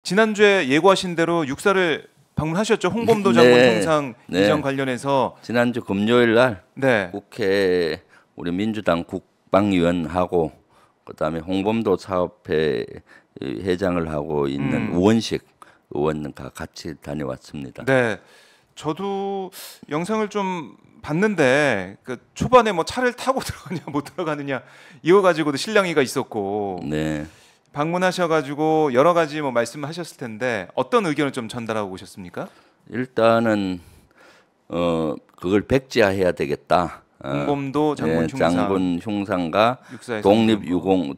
지난주에 예고하신 대로 육사를 방문하셨죠. 홍범도 장군 네, 흉상 네. 이전 관련해서 지난주 금요일 날 네. 국회 우리 민주당 국방위원하고 그다음에 홍범도 사업회 회장을 하고 있는 우원식 의원과 같이 다녀왔습니다. 네. 저도 영상을 좀 봤는데 그 초반에 뭐 차를 타고 들어가냐 못 들어가느냐 이거 가지고도 실랑이가 있었고 네. 방문하셔가지고 여러 가지 뭐 말씀하셨을 텐데 어떤 의견을 좀 전달하고 오셨습니까? 일단은 그걸 백지화해야 되겠다. 홍범도 장군 흉상, 장군 흉상과 육사에서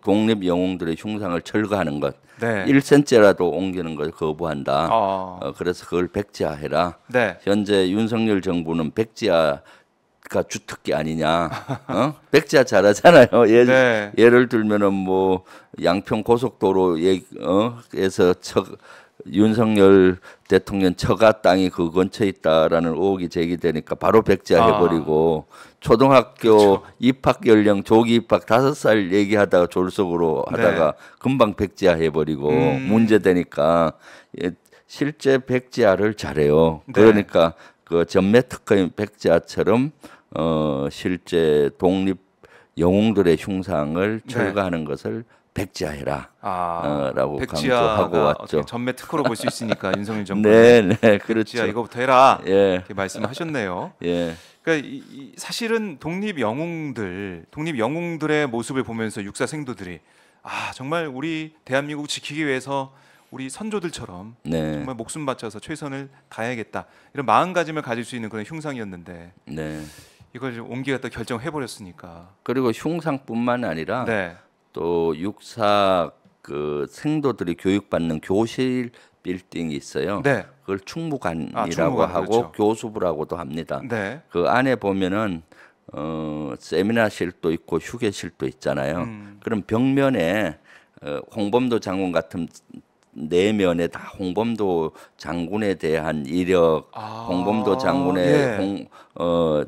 독립 영웅들의 흉상을 철거하는 것, 네. 1cm라도 옮기는 걸 거부한다. 아. 그래서 그걸 백지화해라. 네. 현재 윤석열 정부는 백지화가 주특기 아니냐? 백지화 잘하잖아요. 네. 예를 들면은 뭐 양평 고속도로에서 윤석열 대통령 처가 땅이 그 근처에 있다라는 의혹이 제기되니까 바로 백지화해버리고 초등학교 그렇죠. 입학 연령 조기 입학 5살 얘기하다가 졸속으로 하다가 금방 백지화해버리고 문제되니까 실제 백지화를 잘해요. 네. 그러니까 그 전매 특허인 백지화처럼 실제 독립 영웅들의 흉상을 철거하는 것을 백지화해라. 라고 강조하고 왔죠. 전매 특허로 볼 수 있으니까 윤석열 정부. 네, 그렇죠. 백지화 이거부터 해라. 예. 이렇게 말씀하셨네요. 예. 그러니까 사실은 독립 영웅들의 모습을 보면서 육사 생도들이 정말 우리 대한민국 지키기 위해서 우리 선조들처럼 네. 정말 목숨 바쳐서 최선을 다해야겠다 이런 마음가짐을 가질 수 있는 그런 흉상이었는데 네. 이걸 좀 옮기겠다 결정해 버렸으니까. 그리고 흉상뿐만 아니라 네. 또 육사 그 생도들이 교육받는 교실 빌딩이 있어요. 네. 그걸 충무관이라고 충무관, 하고 그렇죠. 교수부라고도 합니다. 네. 그 안에 보면은 세미나실도 있고 휴게실도 있잖아요. 그럼 벽면에 홍범도 장군 같은 내면에 다 홍범도 장군에 대한 이력, 홍범도 장군의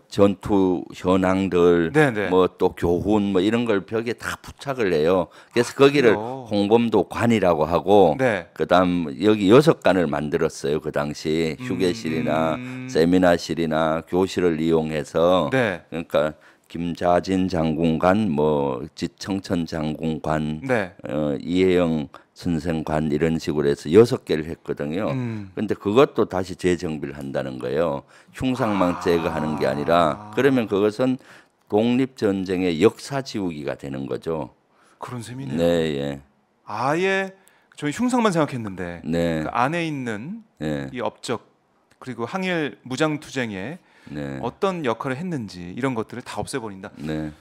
전투 현황들, 네네. 뭐 또 교훈 뭐 이런 걸 벽에 다 부착을 해요. 그래서 거기를 그래요? 홍범도 관이라고 하고, 네. 그다음 여기 6관을 만들었어요. 그 당시 휴게실이나 세미나실이나 교실을 이용해서. 네. 그러니까 김자진 장군관, 뭐 지청천 장군관, 네. 이혜영 선생관 이런 식으로 해서 6개를 했거든요. 근데 그것도 다시 재정비를 한다는 거예요. 흉상만 제거하는 게 아니라. 그러면 그것은 독립전쟁의 역사 지우기가 되는 거죠. 그런 셈이네요. 네, 예. 아예 저희 흉상만 생각했는데 네. 그 안에 있는 네. 이 업적 그리고 항일 무장 투쟁에 네. 어떤 역할을 했는지 이런 것들을 다 없애버린다. 네.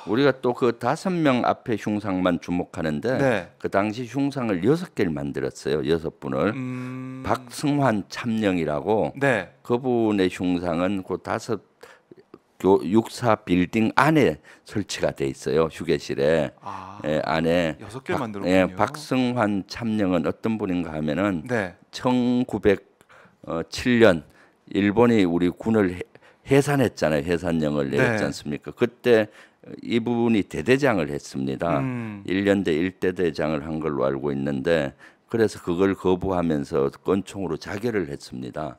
우리가 또 그 5명 앞에 흉상만 주목하는데 네. 그 당시 흉상을 6개를 만들었어요. 6분을. 박승환 참령이라고 네. 그분의 흉상은 그 6사 빌딩 안에 설치가 돼 있어요. 휴게실에. 안에 6개 만들었군요. 박승환 참령은 어떤 분인가 하면은 네. 1907년 일본이 우리 군을 해산했잖아요. 해산령을 내렸지 않습니까? 그때 이분이 대대장을 했습니다. 1년대 1대대장을 한 걸로 알고 있는데 그래서 그걸 거부하면서 권총으로 자결을 했습니다.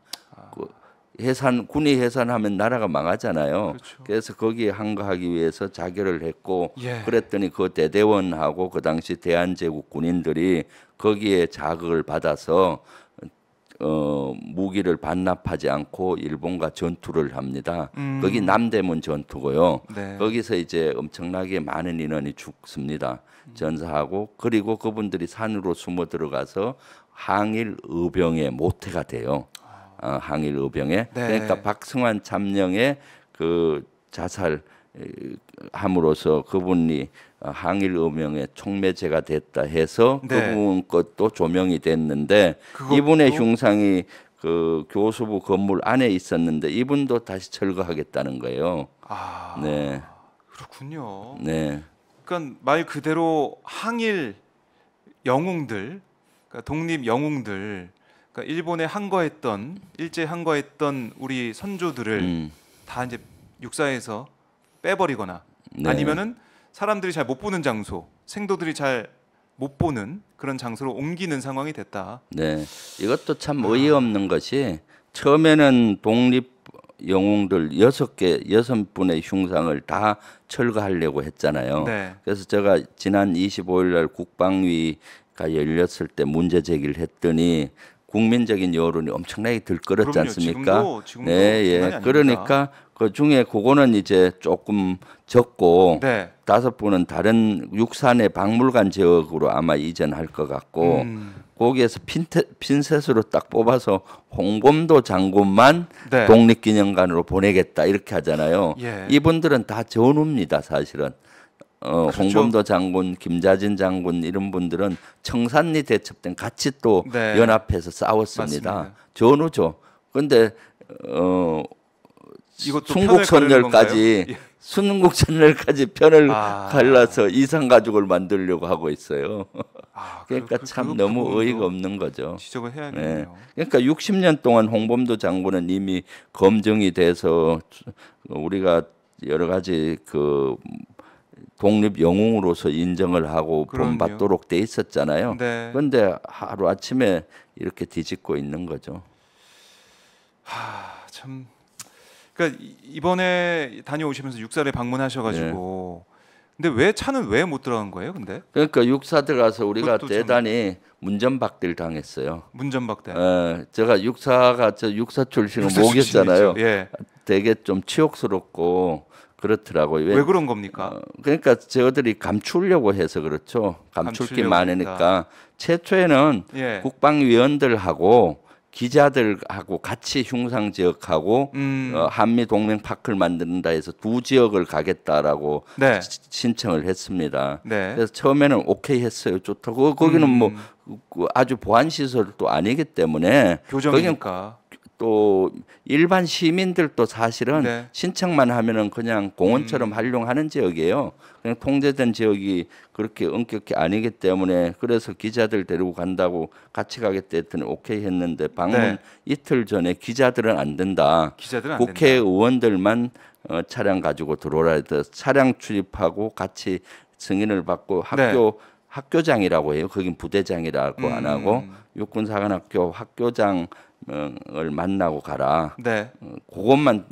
군이 해산하면 나라가 망하잖아요. 그렇죠. 그래서 거기에 항거하기 위해서 자결을 했고 예. 그랬더니 그 대대원하고 그 당시 대한제국 군인들이 거기에 자극을 받아서 무기를 반납하지 않고 일본과 전투를 합니다. 거기 남대문 전투고요. 네. 거기서 이제 엄청나게 많은 인원이 죽습니다. 전사하고 그리고 그분들이 산으로 숨어 들어가서 항일 의병의 모태가 돼요. 항일 의병에. 네. 그러니까 박승환 참령의 그 자살 함으로써 그분이 항일 의병의 촉매제가 됐다 해서 그분 것도 조명이 됐는데 이분의 흉상이 그 교수부 건물 안에 있었는데 이분도 다시 철거하겠다는 거예요. 네. 그렇군요. 네. 그러니까 말 그대로 항일 영웅들, 그러니까 독립 영웅들, 그러니까 일본에 일제 항거했던 우리 선조들을 다 이제 육사에서 빼버리거나 아니면은 사람들이 잘 못 보는 장소, 생도들이 잘 못 보는 그런 장소로 옮기는 상황이 됐다. 네, 이것도 참 어이없는 것이 처음에는 독립 영웅들 6분의 흉상을 다 철거하려고 했잖아요. 네. 그래서 제가 지난 25일 날 국방위가 열렸을 때 문제 제기를 했더니 국민적인 여론이 엄청나게 들끓었지 그럼요. 않습니까? 지금도 네, 예. 장난이 그러니까 그 중에 그거는 이제 조금 적고 네. 5분은 다른 육산의 박물관 지역으로 아마 이전할 것 같고 거기에서 핀셋으로 딱 뽑아서 홍범도 장군만 네. 독립기념관으로 보내겠다 이렇게 하잖아요. 예. 이분들은 다 전우입니다, 사실은. 그렇죠. 홍범도 장군, 김자진 장군 이런 분들은 청산리 대첩 때 같이 또 네. 연합해서 싸웠습니다. 맞습니다. 전우죠. 근데 이것도 편을 가르는 건가요? 예. 순국천열까지 편을 아. 갈라서 이산 가족을 만들려고 하고 있어요. 아, 그러니까 그 참 너무 부분도 어이가 없는 거죠. 지적을 네. 해야겠네요. 그러니까 60년 동안 홍범도 장군은 이미 검증이 돼서 우리가 여러 가지 그 독립 영웅으로서 인정을 하고 그럼요. 본받도록 돼 있었잖아요. 네. 그런데 하루 아침에 이렇게 뒤집고 있는 거죠. 참. 그러니까 이번에 다녀오시면서 육사를 방문하셔가지고, 근데 왜 차는 왜 못 들어간 거예요? 근데 그러니까 육사 들어가서 우리가 그것도 참- 대단히 문전박대를 당했어요. 문전박대. 제가 육사가 저 육사 출신을 육사 모겼잖아요. 출신이죠. 예. 되게 좀 치욕스럽고 그렇더라고요. 왜 그런 겁니까? 그러니까 저들이 감추려고 해서 그렇죠. 감출 게 감추려고 많으니까 최초에는 예. 국방위원들하고 기자들하고 같이 흉상 지역하고 한미 동맹 파크를 만든다 해서 두 지역을 가겠다라고 네. 신청을 했습니다. 네. 그래서 처음에는 오케이 했어요. 좋다고. 거기는 뭐 아주 보안 시설도 아니기 때문에 거기는 교정이니까. 또 일반 시민들도 사실은 네. 신청만 하면은 그냥 공원처럼 활용하는 지역이에요. 그냥 통제된 지역이 그렇게 엄격히 아니기 때문에 그래서 기자들 데리고 간다고 같이 가겠다 했더니 오케이 했는데 방문 네. 이틀 전에 기자들은 안 된다. 기자들은 안 된다. 국회의원들만 차량 가지고 들어오라 해서 차량 출입하고 같이 승인을 받고 네. 학교장이라고 해요. 거긴 부대장이라고 안 하고 육군사관학교 학교장 을 만나고 가라. 네. 그것만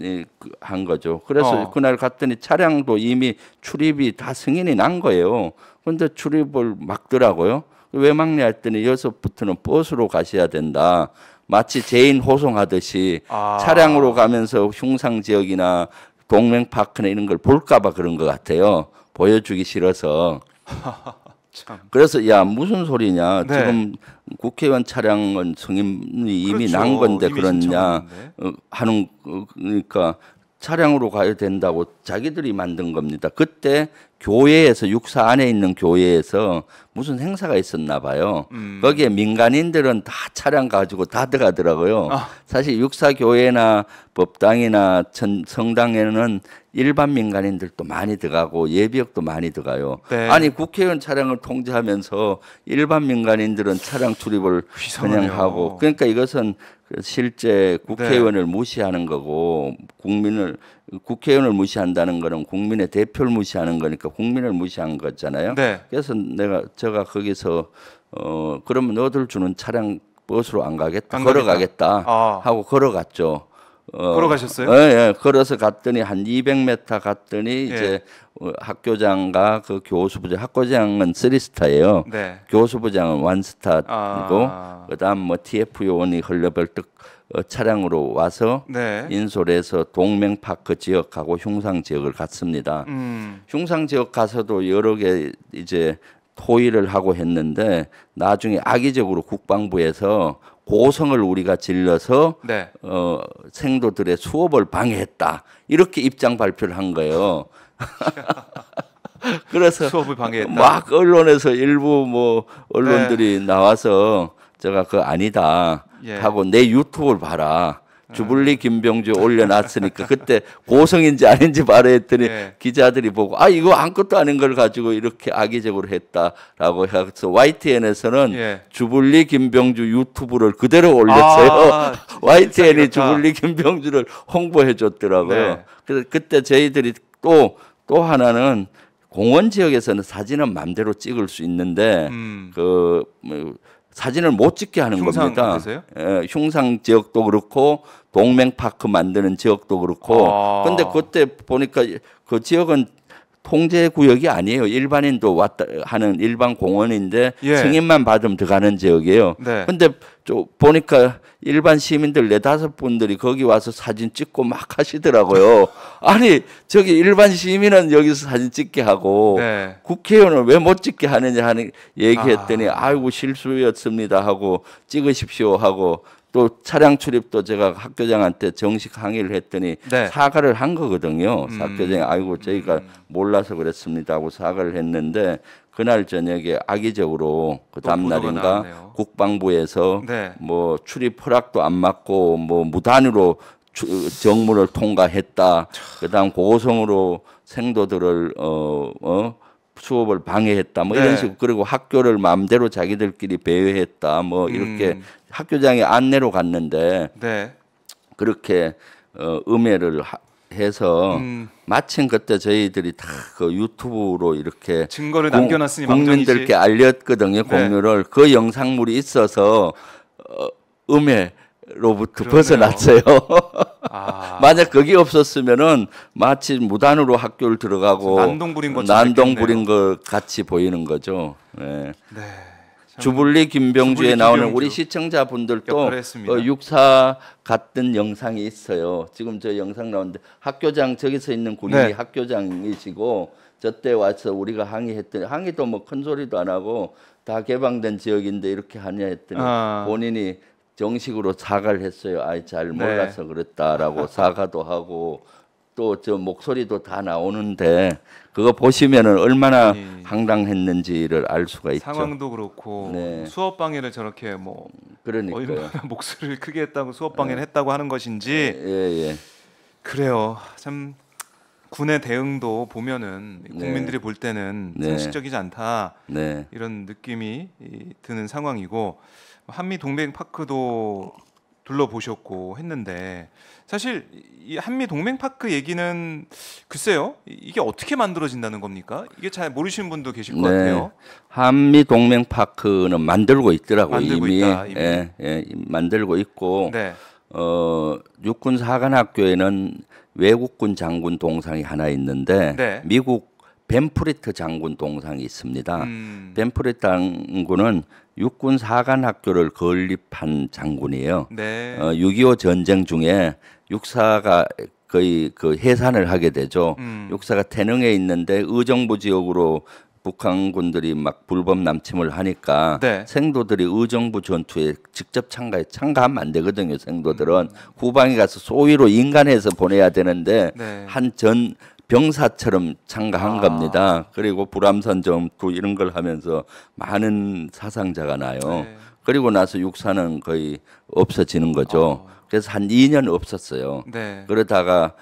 한 거죠. 그래서 그날 갔더니 차량도 이미 출입이 다 승인이 난 거예요. 근데 출입을 막더라고요. 왜 막냐 했더니 여기서부터는 버스로 가셔야 된다. 마치 재인 호송하듯이 차량으로 가면서 흉상 지역이나 동맹 파크나 이런 걸 볼까봐 그런 것 같아요. 보여주기 싫어서. 참. 그래서 야 무슨 소리냐 네. 지금 국회의원 차량은 승인이 이미 그렇죠. 난 건데 이미 그러냐 신청했는데. 하는 그러니까 차량으로 가야 된다고 자기들이 만든 겁니다. 그때 교회에서 육사 안에 있는 교회에서 무슨 행사가 있었나 봐요. 거기에 민간인들은 다 차량 가지고 다 들어가더라고요. 사실 육사 교회나 법당이나 성당에는 일반 민간인들도 많이 들어가고 예비역도 많이 들어가요. 네. 아니 국회의원 차량을 통제하면서 일반 민간인들은 차량 출입을 이상하네요. 그냥 하고 그러니까 이것은 실제 국회의원을 무시하는 거고 국회의원을 무시한다는 거는 국민의 대표를 무시하는 거니까 국민을 무시한 거잖아요. 네. 그래서 제가 거기서 그러면 너들 주는 차량 버스로 안 가겠다, 안 걸어가겠다 아. 하고 걸어갔죠. 걸어가셨어요? 예, 예. 걸어서 갔더니 한 200m 갔더니 예. 이제 학교장과 그 교수부장, 학교장은 3스타예요. 네. 교수부장은 1스타이고 아. 그다음 뭐 TF 요원이 헐레벌떡 차량으로 와서 네. 인솔해서 동맹파크 지역하고 흉상 지역을 갔습니다. 흉상 지역 가서도 여러 개 이제 토의를 하고 했는데 나중에 악의적으로 국방부에서 고성을 우리가 질러서 네. 생도들의 수업을 방해했다 이렇게 입장 발표를 한 거예요. 그래서 수업을 방해했다. 막 언론에서 일부 뭐 언론들이 나와서 제가 그거 아니다 예. 하고 내 유튜브를 봐라. 주불리 김병주 올려놨으니까 그때 고성인지 아닌지 봐라 했더니 예. 기자들이 보고 이거 아무것도 아닌 걸 가지고 이렇게 악의적으로 했다라고 해서 YTN에서는 예. 주불리 김병주 유튜브를 그대로 올렸어요. YTN이 인싸이렇다. 주불리 김병주를 홍보해 줬더라고요. 네. 그래서 그때 저희들이 또 하나는 공원 지역에서는 사진은 마음대로 찍을 수 있는데 뭐 사진을 못 찍게 하는 겁니다. 흉상 지역도 그렇고 동맹파크 만드는 지역도 그렇고. 근데 그때 보니까 그 지역은 통제 구역이 아니에요. 일반인도 왔다 하는 일반 공원인데 승인만 받으면 들어가는 지역이에요. 근데 보니까 일반 시민들 4-5분들이 거기 와서 사진 찍고 막 하시더라고요. 아니 저기 일반 시민은 여기서 사진 찍게 하고 국회의원은 왜 못 찍게 하느냐 하는 얘기했더니 아이고 실수였습니다 하고 찍으십시오 하고 또 차량 출입도 제가 학교장한테 정식 항의를 했더니 사과를 한 거거든요. 학교장이 아이고 저희가 몰라서 그랬습니다 하고 사과를 했는데 그날 저녁에 악의적으로 그 다음 날인가 국방부에서 뭐 출입 허락도 안 받고 뭐 무단으로 정문을 통과했다. 그다음 고성으로 생도들을 수업을 방해했다. 뭐 이런 식으로 그리고 학교를 마음대로 자기들끼리 배회했다. 뭐 이렇게 학교장의 안내로 갔는데 그렇게 음해를 해서 마침 그때 저희들이 다 그 유튜브로 이렇게 증거를 남겨놨으니 국민들께 알렸거든요. 공유를 그 영상물이 있어서 음해로부터 벗어났어요. 만약 그게 없었으면은 마치 무단으로 학교를 들어가고 난동 부린 것 같이 보이는 거죠. 주불리 김병주에 나오는 우리 시청자분들도 육사 같은 영상이 있어요. 지금 저 영상 나오는데 학교장 저기서 있는 군인이 학교장이시고 저때 와서 우리가 항의했더니 항의도 뭐 큰 소리도 안 하고 다 개방된 지역인데 이렇게 하냐 했더니 본인이 정식으로 사과를 했어요. 아이 잘 몰라서 그랬다라고 사과도 하고 또 저 목소리도 다 나오는데 그거 보시면은 얼마나 황당했는지를 알 수가 있죠. 상황도 그렇고 수업 방해를 저렇게 뭐 얼마나 목소리를 크게 했다고 수업 방해를 했다고 하는 것인지 그래요. 참 군의 대응도 보면은 국민들이 볼 때는 상식적이지 않다 이런 느낌이 드는 상황이고 한미 동맹 파크도 둘러보셨고 했는데 사실 이 한미 동맹 파크 얘기는 글쎄요 이게 어떻게 만들어진다는 겁니까? 이게 잘 모르시는 분도 계실 것 같아요. 한미 동맹 파크는 만들고 있더라고요. 이미 만들고 있고 육군 사관학교에는 외국군 장군 동상이 하나 있는데 미국 벤프리트 장군 동상이 있습니다. 벤프리트 장군은 육군 사관학교를 건립한 장군이에요. 6.25 전쟁 중에 육사가 거의 그 해산을 하게 되죠. 육사가 태릉에 있는데 의정부 지역으로 북한군들이 막 불법 남침을 하니까 생도들이 의정부 전투에 직접 참가하면 안 되거든요. 생도들은 후방에 가서 소위로 인간해서 보내야 되는데 한 전 병사처럼 참가한 겁니다. 그리고 불암산 전투 이런 걸 하면서 많은 사상자가 나요. 그리고 나서 육사는 거의 없어지는 거죠. 그래서 한 2년 없었어요. 그러다가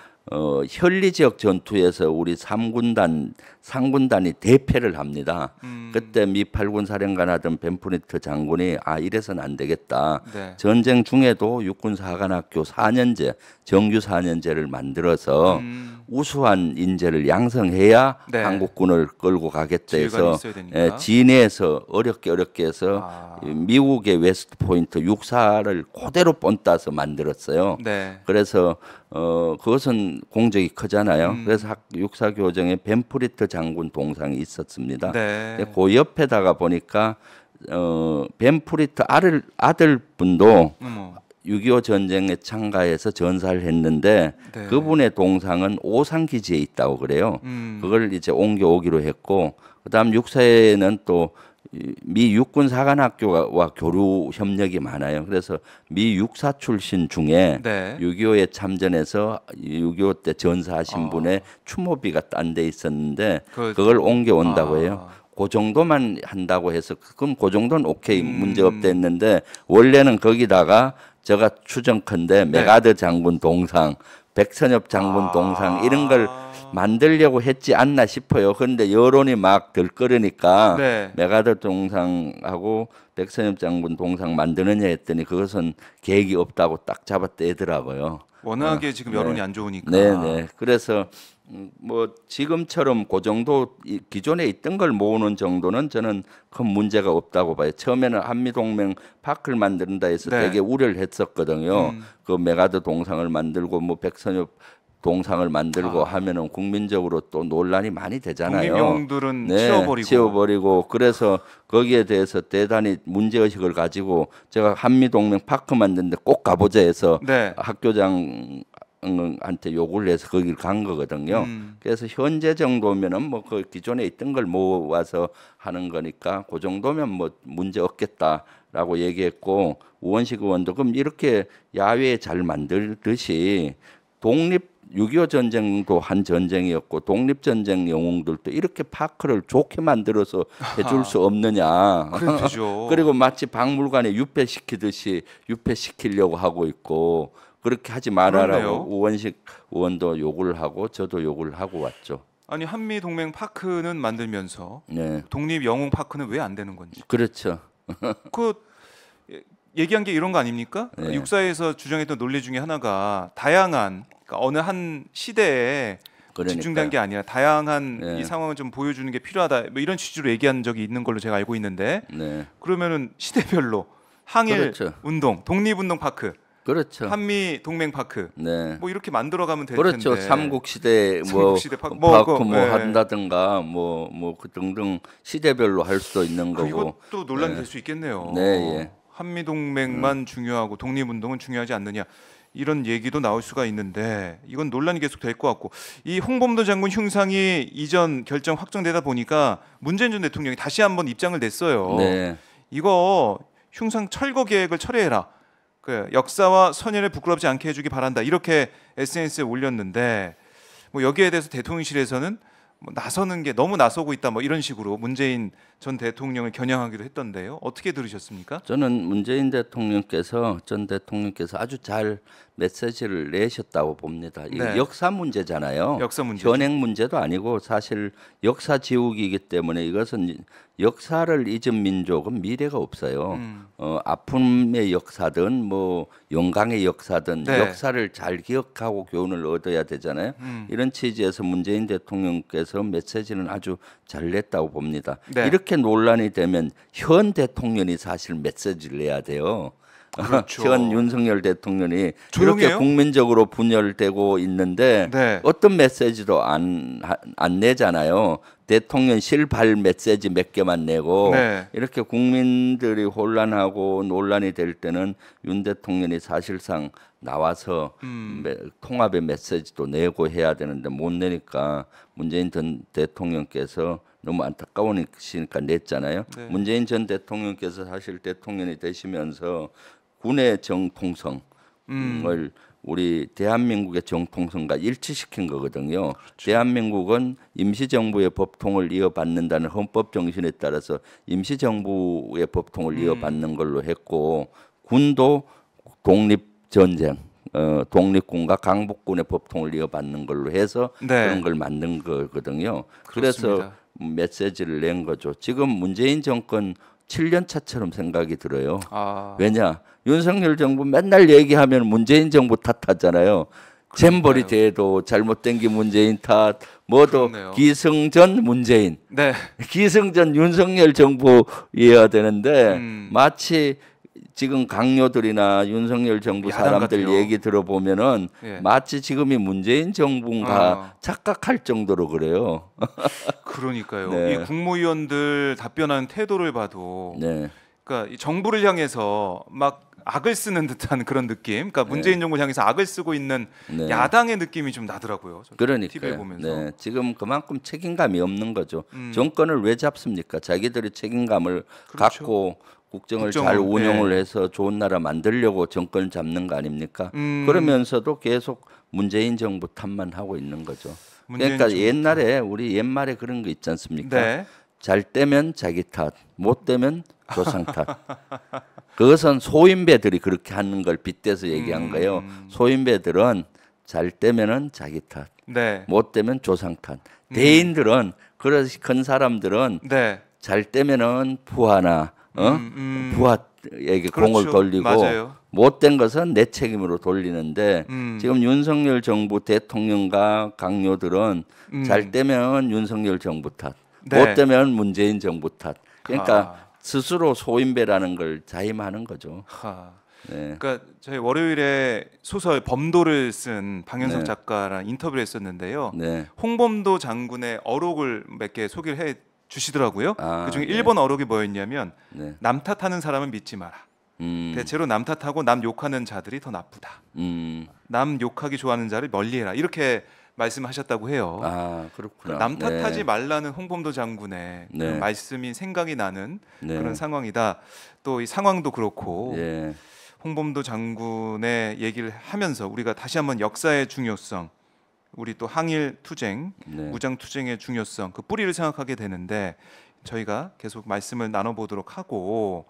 현리 지역 전투에서 우리 3군단이 대패를 합니다. 그때 미 8군 사령관 하던 벤프리트 장군이 이래서는 안 되겠다. 전쟁 중에도 육군 사관학교 4년제 정규 4년제를 만들어서 우수한 인재를 양성해야 한국군을 끌고 가겠다 해서 진해에서 어렵게 해서 미국의 웨스트 포인트 육사를 그대로 본따서 만들었어요. 그래서 그것은 공적이 크잖아요. 그래서 육사 교정에 벤프리트 장군 동상이 있었습니다. 그 옆에다가 보니까 벤프리트 아들분도 6.25 전쟁에 참가해서 전사를 했는데 그분의 동상은 오산 기지에 있다고 그래요. 그걸 이제 옮겨오기로 했고 그다음 육사에는 또 미 육군 사관학교와 교류 협력이 많아요. 그래서 미 육사 출신 중에 6.25에 참전해서 6.25 때 전사하신 분의 추모비가 딴 데 있었는데 그걸 옮겨온다고 해요. 그 정도만 한다고 해서 그럼 그 정도는 오케이 문제 없다 했는데 원래는 거기다가 제가 추정컨대 메가드 장군 동상, 백선엽 장군 동상 이런 걸 만들려고 했지 않나 싶어요. 그런데 여론이 막 들끓으니까 메가드 동상하고 백선엽 장군 동상 만드느냐 했더니 그것은 계획이 없다고 딱 잡아떼더라고요. 워낙에 지금 여론이 안 좋으니까. 네네. 그래서 뭐 지금처럼 그 정도 기존에 있던 걸 모으는 정도는 저는 큰 문제가 없다고 봐요. 처음에는 한미동맹 파크를 만든다 해서 되게 우려를 했었거든요. 그 메가드 동상을 만들고 뭐 백선엽 동상을 만들고 하면은 국민적으로 또 논란이 많이 되잖아요. 독립영웅들은 치워버리고 그래서 거기에 대해서 대단히 문제의식을 가지고 제가 한미동맹 파크 만드는데 꼭 가보자 해서 학교장 한테 요구를 해서 거기를 간 거거든요. 그래서 현재 정도면은 뭐 그 기존에 있던 걸 모아서 하는 거니까 그 정도면 뭐 문제 없겠다라고 얘기했고 우원식 의원도 그럼 이렇게 야외에 잘 만들듯이 6.25 전쟁도 한 전쟁이었고 독립전쟁 영웅들도 이렇게 파크를 좋게 만들어서 해줄 수 없느냐. 그리고 마치 박물관에 유폐시키듯이 유폐시키려고 하고 있고 그렇게 하지 말아라고 우원식 의원도 욕을 하고 저도 욕을 하고 왔죠. 아니 한미동맹 파크는 만들면서 독립영웅 파크는 왜 안 되는 건지. 그렇죠. 그 얘기한 게 이런 거 아닙니까? 육사에서 주장했던 논리 중에 하나가 다양한 그러니까 어느 한 시대에 집중된 게 아니라 다양한 이 상황을 좀 보여주는 게 필요하다. 뭐 이런 취지로 얘기한 적이 있는 걸로 제가 알고 있는데 그러면은 시대별로 항일 운동, 독립운동 파크, 한미 동맹 파크, 뭐 이렇게 만들어가면 될 텐데. 삼국 시대 뭐 파크 뭐 한다든가 뭐 그 등등 시대별로 할 수도 있는 거고. 이것도 논란이 될 수 있겠네요. 한미 동맹만 중요하고 독립운동은 중요하지 않느냐. 이런 얘기도 나올 수가 있는데 이건 논란이 계속 될 것 같고 이 홍범도 장군 흉상이 이전 결정 확정되다 보니까 문재인 전 대통령이 다시 한번 입장을 냈어요. 이거 흉상 철거 계획을 철회해라. 그 역사와 선열에 부끄럽지 않게 해주기 바란다. 이렇게 SNS에 올렸는데 뭐 여기에 대해서 대통령실에서는 뭐 나서는 게 너무 나서고 있다. 뭐 이런 식으로 문재인 전 대통령을 겨냥하기도 했던데요. 어떻게 들으셨습니까? 저는 문재인 전 대통령께서 아주 잘 메시지를 내셨다고 봅니다. 이게 역사 문제잖아요. 현행 문제도 아니고 사실 역사 지우기이기 때문에 이것은 역사를 잊은 민족은 미래가 없어요. 아픔의 역사든 뭐 영광의 역사든 역사를 잘 기억하고 교훈을 얻어야 되잖아요. 이런 취지에서 문재인 대통령께서 메시지는 아주 잘 냈다고 봅니다. 이렇게 논란이 되면 현 대통령이 사실 메시지를 내야 돼요. 현 윤석열 대통령이 이렇게 국민적으로 분열되고 있는데 어떤 메시지도 안 내잖아요. 대통령 실발 메시지 몇 개만 내고 이렇게 국민들이 혼란하고 논란이 될 때는 윤 대통령이 사실상 나와서 통합의 메시지도 내고 해야 되는데 못 내니까 문재인 전 대통령께서 너무 안타까우니까 냈잖아요. 문재인 전 대통령께서 사실 대통령이 되시면서 군의 정통성을 우리 대한민국의 정통성과 일치시킨 거거든요. 대한민국은 임시정부의 법통을 이어받는다는 헌법 정신에 따라서 임시정부의 법통을 이어받는 걸로 했고 군도 독립전쟁 독립군과 강복군의 법통을 이어받는 걸로 해서 그런 걸 만든 거거든요. 그래서 메시지를 낸 거죠. 지금 문재인 정권 7년 차처럼 생각이 들어요. 왜냐? 윤석열 정부 맨날 얘기하면 문재인 정부 탓하잖아요. 잼버리 대회도 잘못된 게 문재인 탓, 뭐도 기승전 문재인, 기승전 윤석열 정부여야 되는데 마치 지금 강요들이나 윤석열 정부 사람들 얘기 들어보면은 마치 지금이 문재인 정부인가 착각할 정도로 그래요. 그러니까요. 이 국무위원들 답변하는 태도를 봐도 그러니까 이 정부를 향해서 막 악을 쓰는 듯한 그런 느낌. 그러니까 문재인 정부를 향해서 악을 쓰고 있는 야당의 느낌이 좀 나더라고요. TV를 보면서. 지금 그만큼 책임감이 없는 거죠. 정권을 왜 잡습니까? 자기들이 책임감을 갖고 국정을 잘 운영을 해서 좋은 나라 만들려고 정권을 잡는 거 아닙니까? 그러면서도 계속 문재인 정부 탓만 하고 있는 거죠. 그러니까 우리 옛말에 그런 거 있지 않습니까? 잘 되면 자기 탓, 못 되면 조상 탓. 그것은 소인배들이 그렇게 하는 걸 빗대서 얘기한 거예요. 소인배들은 잘 되면은 자기 탓, 못 되면 조상 탓. 대인들은 그런 큰 사람들은 잘 되면은 부하나 부하에게 그렇죠. 공을 돌리고 맞아요. 못된 것은 내 책임으로 돌리는데 지금 윤석열 정부 대통령과 강요들은 잘 되면 윤석열 정부 탓, 네. 못 되면 문재인 정부 탓. 그러니까 스스로 소인배라는 걸 자임하는 거죠. 네. 그러니까 저희 월요일에 소설 범도를 쓴 방현석 작가랑 인터뷰를 했었는데요. 홍범도 장군의 어록을 몇 개 소개를 해 주시더라고요. 그중에 1번 어록이 뭐였냐면 남 탓하는 사람은 믿지 마라. 대체로 남 탓하고 남 욕하는 자들이 더 나쁘다. 남 욕하기 좋아하는 자를 멀리해라. 이렇게 말씀하셨다고 해요. 그렇구나. 남 탓하지 말라는 홍범도 장군의 그런 말씀이 생각이 나는 그런 상황이다. 또 이 상황도 그렇고 홍범도 장군의 얘기를 하면서 우리가 다시 한번 역사의 중요성, 우리 또 항일 투쟁, 무장 투쟁의 중요성, 그 뿌리를 생각하게 되는데 저희가 계속 말씀을 나눠보도록 하고